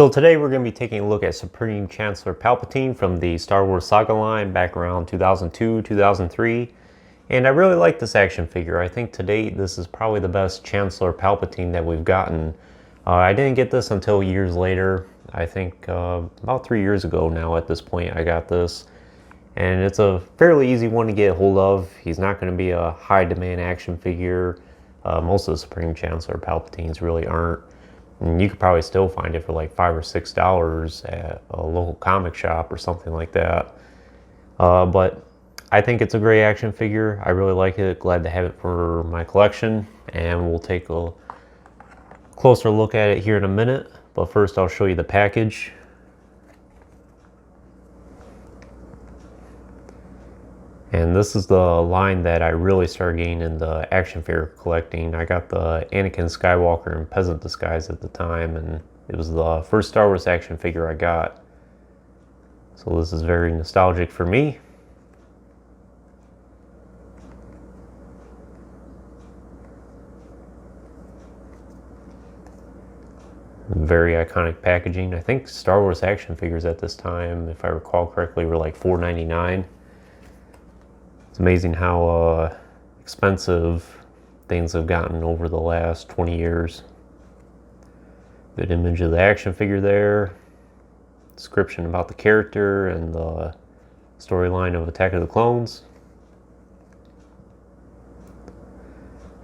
So today we're going to be taking a look at Supreme Chancellor Palpatine from the Star Wars Saga line back around 2002, 2003. And I really like this action figure. I think to date this is probably the best Chancellor Palpatine that we've gotten. I didn't get this until years later. I think about 3 years ago now at this point I got this. And it's a fairly easy one to get a hold of. He's not going to be a high demand action figure. Most of the Supreme Chancellor Palpatines really aren't. And you could probably still find it for like $5 or $6 at a local comic shop or something like that. But I think it's a great action figure. I really like it. Glad to have it for my collection. And we'll take a closer look at it here in a minute. But first I'll show you the package. And this is the line that I really started getting into action figure collecting. I got the Anakin Skywalker in peasant disguise at the time, and it was the first Star Wars action figure I got. So this is very nostalgic for me. Very iconic packaging. I think Star Wars action figures at this time, if I recall correctly, were like $4.99. It's amazing how expensive things have gotten over the last 20 years. Good image of the action figure there. Description about the character and the storyline of Attack of the Clones.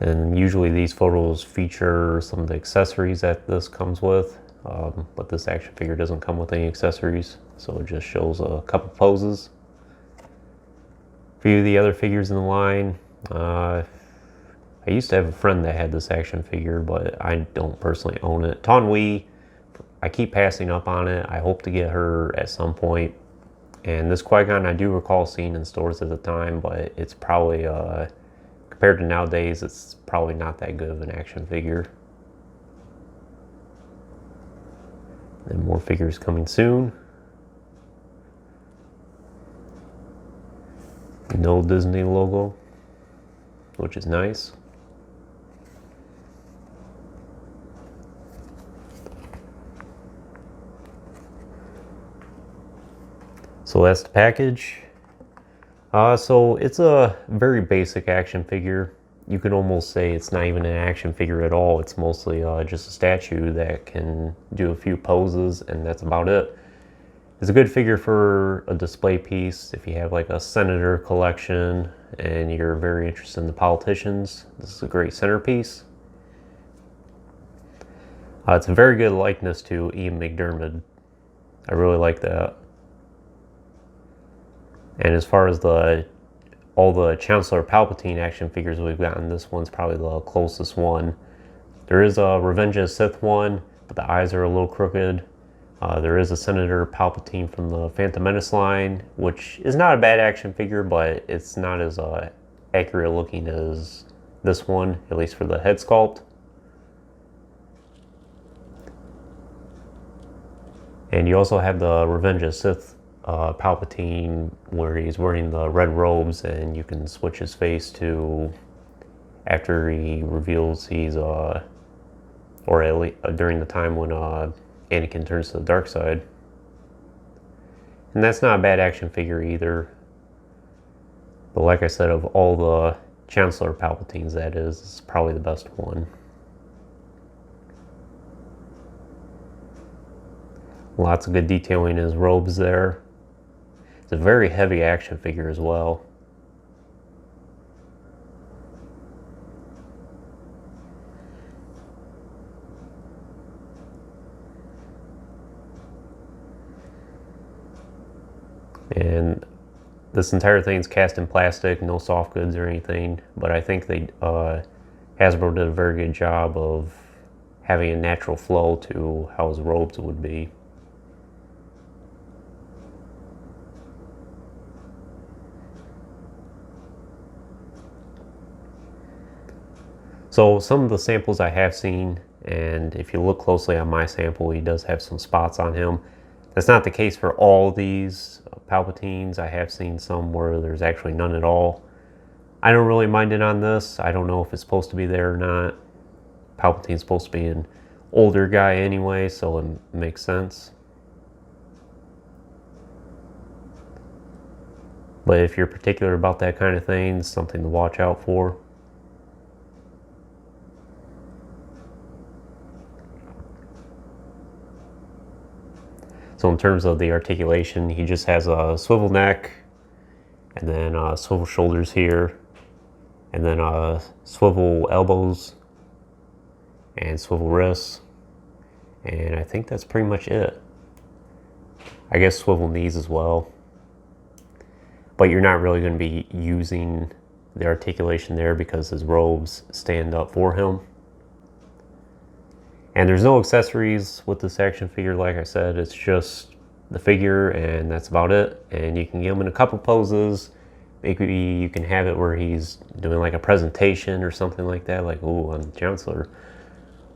And usually these photos feature some of the accessories that this comes with. But this action figure doesn't come with any accessories, so it just shows a couple poses. A few of the other figures in the line. I used to have a friend that had this action figure, but I don't personally own it. Taun We, I keep passing up on it. I hope to get her at some point. And this Qui-Gon I do recall seeing in stores at the time, but it's probably, compared to nowadays, it's probably not that good of an action figure. And more figures coming soon. No Disney logo, which is nice. So that's the package. So it's a very basic action figure. You could almost say it's not even an action figure at all. It's mostly just a statue that can do a few poses, and that's about it. It's a good figure for a display piece if you have like a senator collection and you're very interested in the politicians. This is a great centerpiece. It's a very good likeness to Ian McDiarmid. I really like that. And as far as all the Chancellor Palpatine action figures we've gotten, this one's probably the closest one. There is a Revenge of the Sith one, but the eyes are a little crooked. There is a Senator Palpatine from the Phantom Menace line, which is not a bad action figure, but it's not as accurate looking as this one, at least for the head sculpt. And you also have the Revenge of the Sith Palpatine, where he's wearing the red robes, and you can switch his face to after he reveals he's, or at least during the time when Anakin turns to the dark side. And that's not a bad action figure either. But like I said, of all the Chancellor Palpatines, that is probably the best one. Lots of good detailing in his robes there. It's a very heavy action figure as well. And this entire thing's cast in plastic, no soft goods or anything. But I think Hasbro did a very good job of having a natural flow to how his robes would be. So some of the samples I have seen, and if you look closely on my sample, he does have some spots on him. That's not the case for all these Palpatines. I have seen some where there's actually none at all. I don't really mind it on this. I don't know if it's supposed to be there or not. Palpatine's supposed to be an older guy anyway, so it makes sense. But if you're particular about that kind of thing, it's something to watch out for. So in terms of the articulation, he just has a swivel neck, and then swivel shoulders here, and then swivel elbows, and swivel wrists. And I think that's pretty much it. I guess swivel knees as well. But you're not really going to be using the articulation there because his robes stand up for him. And there's no accessories with this action figure, like I said. It's just the figure and that's about it. And you can get him in a couple poses. Maybe you can have it where he's doing like a presentation or something like that, like, ooh, I'm Chancellor.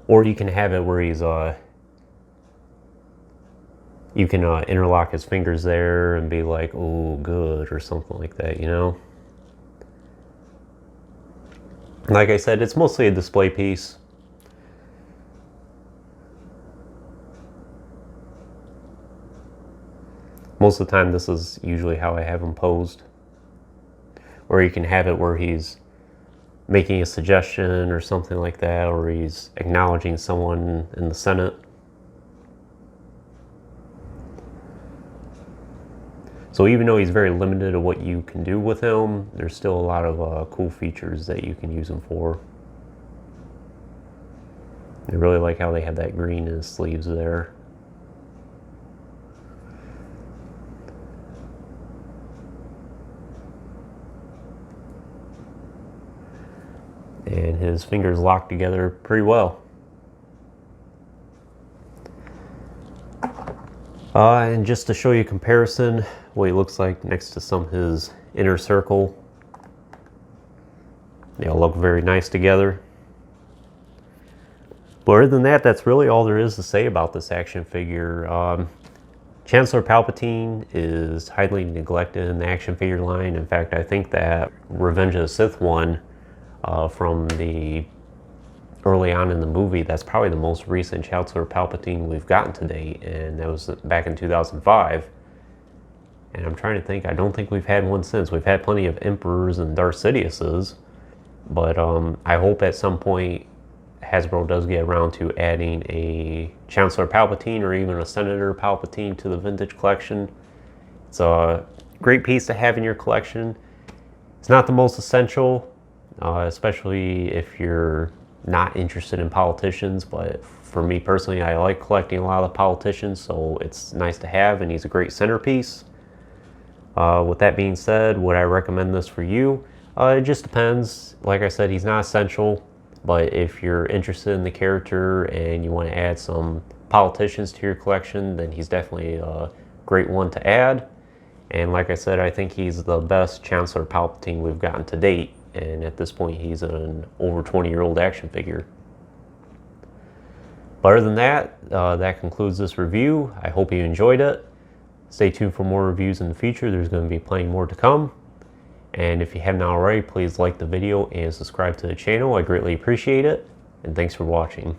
Or you can have it where he's you can interlock his fingers there and be like, oh, good, or something like that, you know? Like I said, it's mostly a display piece. Most of the time, this is usually how I have him posed. Or you can have it where he's making a suggestion or something like that, or he's acknowledging someone in the Senate. So even though he's very limited to what you can do with him, there's still a lot of cool features that you can use him for. I really like how they have that green in his sleeves there. And his fingers lock together pretty well. And just to show you a comparison, what he looks like next to some of his inner circle. They all look very nice together. But other than that, that's really all there is to say about this action figure. Chancellor Palpatine is highly neglected in the action figure line. In fact, I think that Revenge of the Sith one from the early on in the movie, that's probably the most recent Chancellor Palpatine we've gotten to date, and that was back in 2005. And I'm trying to think, I don't think we've had one since. We've had plenty of Emperors and Darth Sidious's, but I hope at some point Hasbro does get around to adding a Chancellor Palpatine or even a Senator Palpatine to the vintage collection. It's a great piece to have in your collection. It's not the most essential, especially if you're not interested in politicians, but for me personally, I like collecting a lot of the politicians, so it's nice to have, and he's a great centerpiece. With that being said, would I recommend this for you? It just depends. Like I said, he's not essential, but if you're interested in the character and you want to add some politicians to your collection, then he's definitely a great one to add. And like I said, I think he's the best Chancellor Palpatine we've gotten to date. And at this point, he's an over 20-year-old action figure. But other than that, that concludes this review. I hope you enjoyed it. Stay tuned for more reviews in the future. There's going to be plenty more to come. And if you haven't already, please like the video and subscribe to the channel. I greatly appreciate it. And thanks for watching.